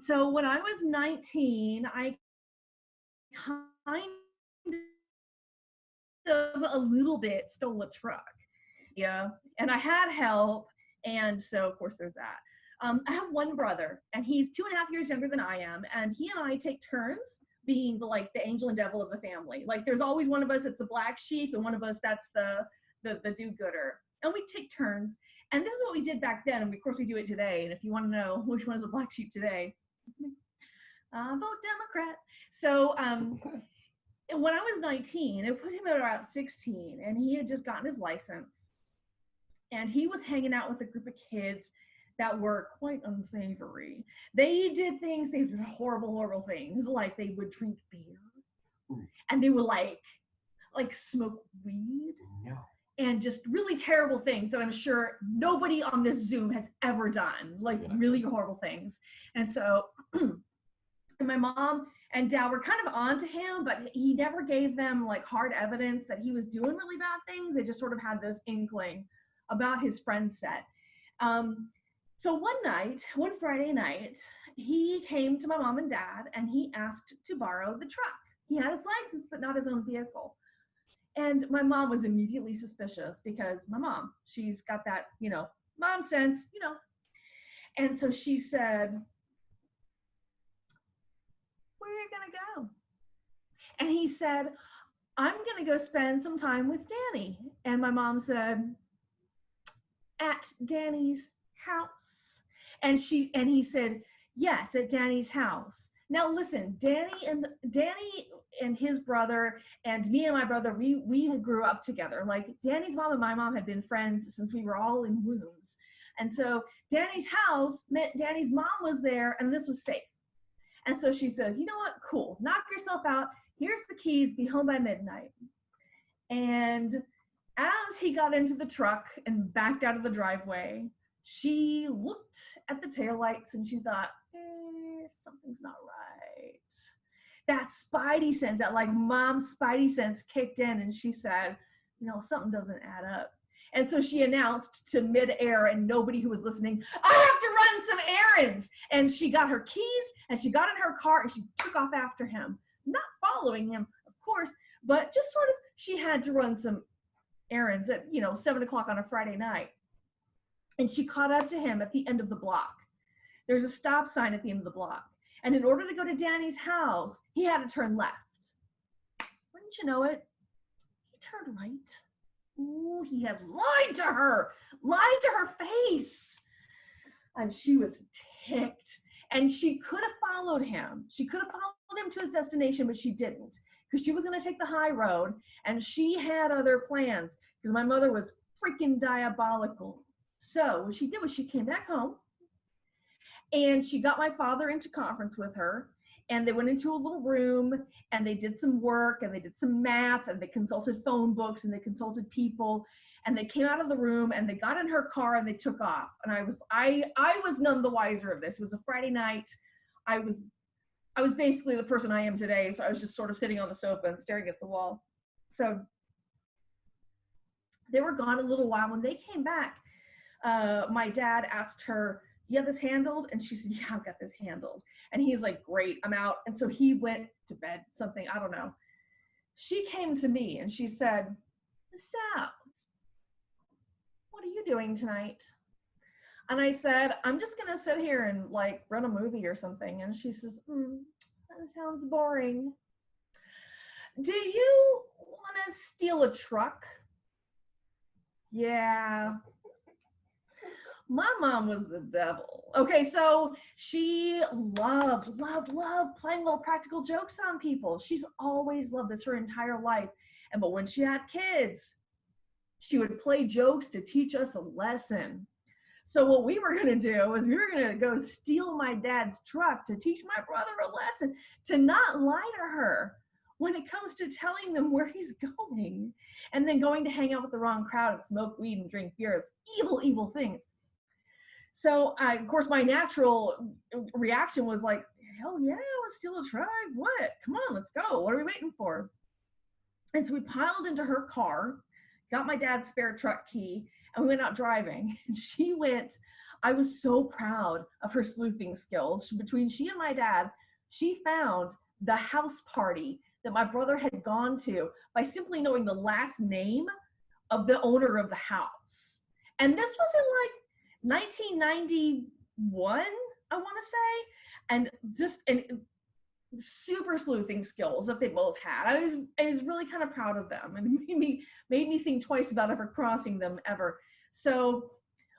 So when I was 19, I kind of a little bit stole a truck. Yeah. And I had help. And so, of course, there's that. I have one brother, and he's 2.5 years younger than I am. And he and I take turns being the angel and devil of the family. Like, there's always one of us that's the black sheep, and one of us that's the do-gooder. And we take turns. And this is what we did back then. And of course, we do it today. And if you want to know which one is the black sheep today, vote Democrat. So, when I was 19, it put him at about 16, and he had just gotten his license. And he was hanging out with a group of kids that were quite unsavory. They did horrible, horrible things. Like, they would drink beer, and they would like smoke weed. No. And just really terrible things that I'm sure nobody on this Zoom has ever done. Like, really horrible things. And so and my mom and dad were kind of on to him, but he never gave them like hard evidence that he was doing really bad things. They just sort of had this inkling about his friend set. So one Friday night, he came to my mom and dad, and he asked to borrow the truck. He had his license, but not his own vehicle. And my mom was immediately suspicious because my mom, she's got that, mom sense, And so she said, "Where are you going to go?" And he said, "I'm going to go spend some time with Danny." And my mom said, "At Danny's house?" And he said, "Yes, at Danny's house." Now listen, Danny and his brother and me and my brother, we grew up together. Like, Danny's mom and my mom had been friends since we were all in wombs. And so Danny's house meant Danny's mom was there, and this was safe. And so she says, "You know what? Cool. Knock yourself out. Here's the keys. Be home by midnight." And as he got into the truck and backed out of the driveway, she looked at the taillights and she thought, something's not right. That spidey sense, that mom's spidey sense kicked in, and she said, something doesn't add up. And so she announced to midair and nobody who was listening, "I have to run some errands." And she got her keys and she got in her car and she took off after him, not following him, of course, but just sort of, she had to run some errands at 7:00 on a Friday night. And she caught up to him at the end of the block. There's a stop sign at the end of the block. And in order to go to Danny's house, he had to turn left. Wouldn't you know it? He turned right. Ooh, he had lied to her face. And she was ticked. And she could have followed him. She could have followed him to his destination, but she didn't, because she was going to take the high road, and she had other plans, because my mother was freaking diabolical. So what she did was she came back home, and she got my father into conference with her, and they went into a little room, and they did some work, and they did some math, and they consulted phone books, and they consulted people, and they came out of the room, and they got in her car, and they took off. And I was none the wiser of this. It was a Friday night. I was basically the person I am today, so I was just sort of sitting on the sofa and staring at the wall. So they were gone a little while. When they came back, my dad asked her, "You have this handled?" And she said, "Yeah, I've got this handled." And he's like, "Great, I'm out." And so he went to bed, something, I don't know. She came to me and she said, "Sal, what are you doing tonight?" And I said, "I'm just going to sit here and run a movie or something." And she says, "That sounds boring. Do you want to steal a truck?" Yeah. My mom was the devil. Okay, so she loved playing little practical jokes on people. She's always loved this her entire life. But when she had kids, she would play jokes to teach us a lesson. So what we were going to do was we were going to go steal my dad's truck to teach my brother a lesson, to not lie to her when it comes to telling them where he's going, and then going to hang out with the wrong crowd and smoke weed and drink beer. It's evil, evil things. So of course, my natural reaction was like, "Hell yeah, let's steal a truck. What? Come on, let's go. What are we waiting for?" And so we piled into her car, got my dad's spare truck key, and we went out driving. And she went, I was so proud of her sleuthing skills. Between she and my dad, she found the house party that my brother had gone to by simply knowing the last name of the owner of the house. And this was in like 1991, I want to say. And just super sleuthing skills that they both had. I was really kind of proud of them, and made me think twice about ever crossing them ever. So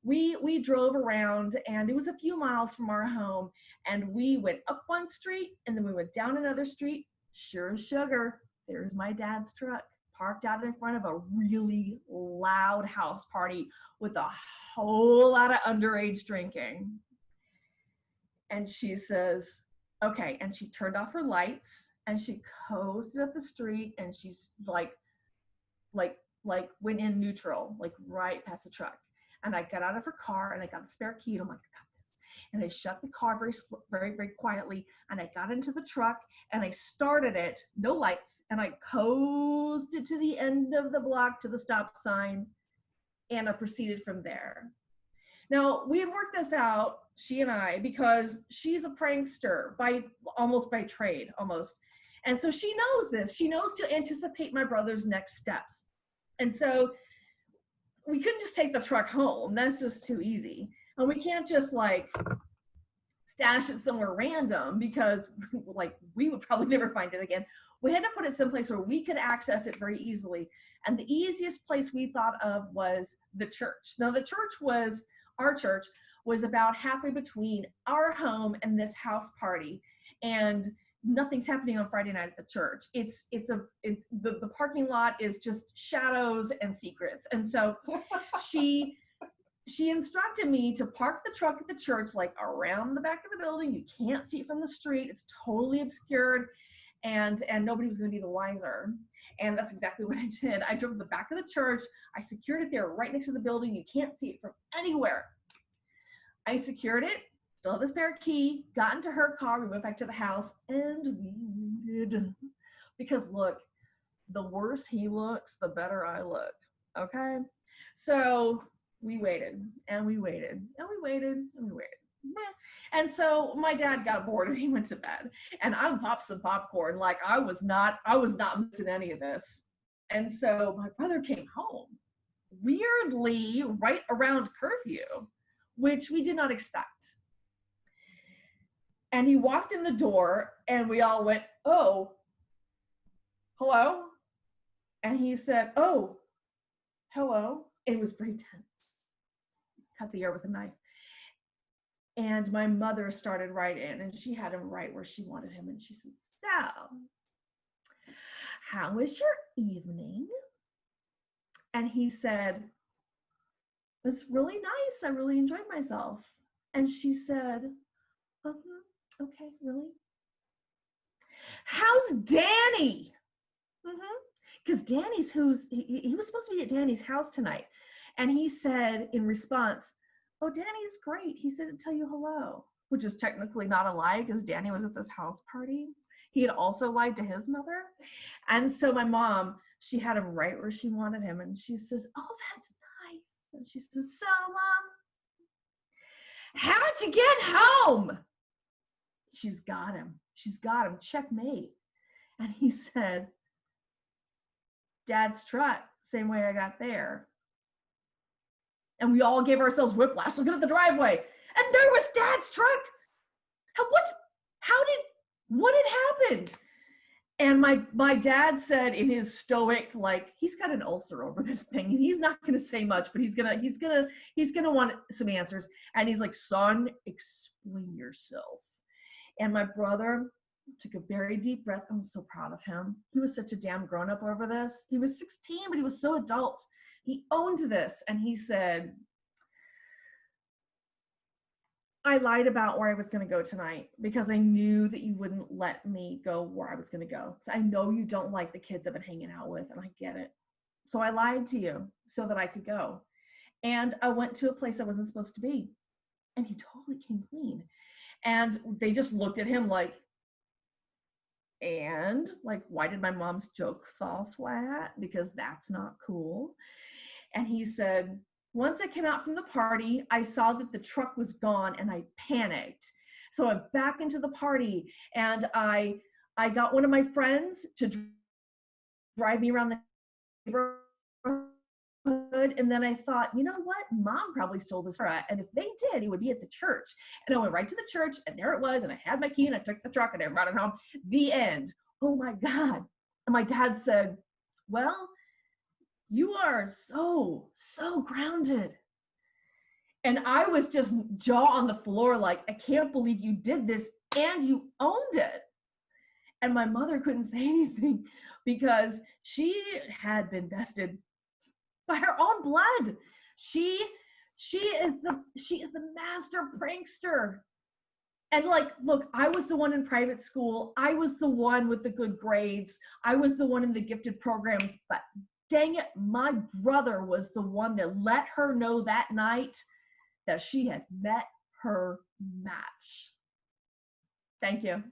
we drove around, and it was a few miles from our home, and we went up one street and then we went down another street. Sure as sugar, there's my dad's truck parked out in front of a really loud house party with a whole lot of underage drinking. And she says, okay, and she turned off her lights and she coasted up the street, and she's like went in neutral, like right past the truck. And I got out of her car and I got the spare key, and I'm like, I got this. And I shut the car very quietly, and I got into the truck and I started it, no lights, and I coasted to the end of the block to the stop sign, and I proceeded from there. Now, we had worked this out, she and I, because she's a prankster by trade, almost. And so she knows this. She knows to anticipate my brother's next steps. And so we couldn't just take the truck home. That's just too easy. And we can't just like stash it somewhere random, because like we would probably never find it again. We had to put it someplace where we could access it very easily. And the easiest place we thought of was the church. Now, our church was about halfway between our home and this house party, and nothing's happening on Friday night at the church. The parking lot is just shadows and secrets. And so she instructed me to park the truck at the church, like around the back of the building. You can't see it from the street. It's totally obscured, and nobody was going to be the wiser. And that's exactly what I did. I drove to the back of the church. I secured it there right next to the building. You can't see it from anywhere. I secured it, still have the spare key, got into her car, we went back to the house, and we waited. Because look, the worse he looks, the better I look, okay? So we waited, and we waited, and we waited, and we waited. And so my dad got bored and he went to bed, and I popped some popcorn. Like I was not missing any of this. And so my brother came home, weirdly, right around curfew, which we did not expect. And he walked in the door, and we all went, oh, hello? And he said, oh, hello. It was very tense. Cut the air with a knife. And my mother started right in, and she had him right where she wanted him. And she said, so, how was your evening? And he said, it was really nice. I really enjoyed myself. And she said, okay, really? How's Danny? Because Danny's he was supposed to be at Danny's house tonight. And he said in response, oh, Danny's great. He said to tell you hello, which is technically not a lie because Danny was at this house party. He had also lied to his mother. And so my mom, she had him right where she wanted him. And she says, oh, that's nice. And she says, so, how'd you get home? She's got him. Checkmate. And he said, Dad's truck, same way I got there. And we all gave ourselves whiplash looking at the driveway. And there was Dad's truck. What had happened? And my dad said in his stoic, like, he's got an ulcer over this thing. He's not going to say much, but he's gonna want some answers. And he's like, son, explain yourself. And my brother took a very deep breath. I'm so proud of him. He was such a damn grown-up over this. He was 16, but he was so adult. He owned this, and he said, I lied about where I was going to go tonight because I knew that you wouldn't let me go where I was going to go. So I know you don't like the kids I've been hanging out with, and I get it. So I lied to you so that I could go. And I went to a place I wasn't supposed to be. And he totally came clean. And they just looked at him like, And like, why did my mom's joke fall flat? Because that's not cool. And he said, once I came out from the party, I saw that the truck was gone and I panicked. So I went back into the party and I got one of my friends to drive me around the neighborhood. And then I thought, you know what? Mom probably stole this. And if they did, it would be at the church. And I went right to the church and there it was. And I had my key and I took the truck and I brought it home. The end. Oh my God. And my dad said, well, you are so grounded. And I was just jaw on the floor, like, I can't believe you did this and you owned it. And my mother couldn't say anything because she had been bested by her own blood. She is the master prankster. And like, look, I was the one in private school. I was the one with the good grades. I was the one in the gifted programs. But dang it, my brother was the one that let her know that night that she had met her match. Thank you.